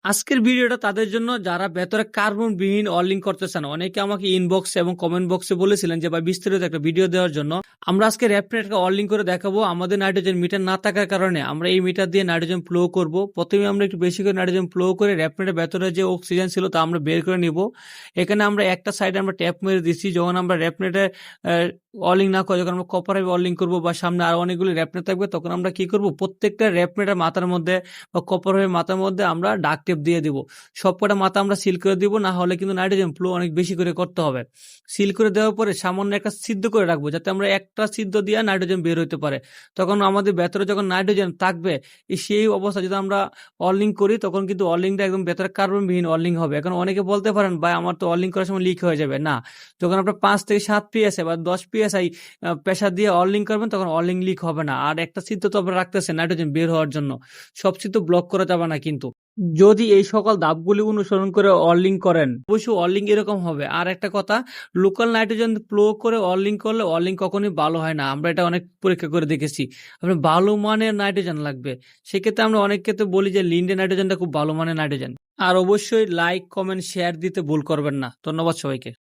আজকের ভিডিওটা তাদের জন্য যারা ভেতরে কার্বনবিহীন অয়েলিং করতে চান। অনেকে আমাকে ইনবক্সে এবং কমেন্ট বক্সে বলেছিলেন যে ভাই বিস্তারিত একটা ভিডিও দেওয়ার জন্য। আমরা আজকে র্যাপনেটকে অয়েলিং করে দেখাবো। আমাদের নাইট্রোজেন মিটার না থাকার কারণে আমরা এই মিটার দিয়ে নাইট্রোজেন ফ্লো করব। প্রথমে আমরা একটু বেশি করে নাইট্রোজেন ফ্লো করে র্যাপনেটের ভেতরে যে অক্সিজেন ছিল তা আমরা বের করে নিব। এখানে আমরা একটা সাইডে আমরা ট্যাপ মেরে দিচ্ছি। যখন আমরা র্যাপনেটে অয়েলিং না করে যখন আমরা কপারে অয়েলিং করবো বা সামনে আরো অনেকগুলি র্যাপনেট থাকবে, তখন আমরা কি করব, প্রত্যেকটা র্যাপনেটের মাথার মধ্যে বা কপার হয়ে মাথার মধ্যে আমরা ডাক টেপ দিয়ে দিব। সবকটা মাথা আমরা সিল করে দিব, না হলে কিন্তু নাইট্রোজেন ফ্লো অনেক বেশি করে করতে হবে। সিল করে দেওয়ার পরে সামান্য একটা সিদ্ধ করে রাখবো, যাতে আমরা একটা সিদ্ধ দিয়ে নাইট্রোজেন বের হইতে পারে। তখন আমাদের ভেতরে যখন নাইট্রোজেন থাকবে, সেই অবস্থা যদি আমরা অয়েলিং করি, তখন কিন্তু অয়েলিংটা একদম ভেতরে কার্বনবিহীন অয়েলিং হবে। এখন অনেকে বলতে পারেন ভাই আমার তো অয়েলিং করার সময় লিক হয়ে যাবে। না, যখন আপনার 5 থেকে 7 পিএসআই বা 10 পিএসআই প্রেসার দিয়ে অয়েলিং করবেন, তখন অয়েলিং লিক হবে না। আর একটা সিদ্ধ তো আপনারা রাখতেছেন নাইট্রোজেন বের হওয়ার জন্য, সব সিদ্ধ ব্লক করা যাবে না কিন্তু। যদি এই সকল ধাপগুলি অনুসরণ করে অয়েলিং করেন, অবশ্যই অয়েলিং এরকম হবে। আর একটা কথা, লোকাল নাইট্রোজেন ফ্লো করে অয়েলিং করলে অয়েলিং কখনোই ভালো হয় না। আমরা এটা অনেক পরীক্ষা করে দেখেছি। আপনার ভালো মানের নাইট্রোজেন লাগবে। সেক্ষেত্রে আমরা অনেক ক্ষেত্রে বলি যে লিন্ডে নাইট্রোজেনটা খুব ভালো মানের নাইট্রোজেন। আর অবশ্যই লাইক, কমেন্ট, শেয়ার দিতে ভুল করবেন না। ধন্যবাদ সবাইকে।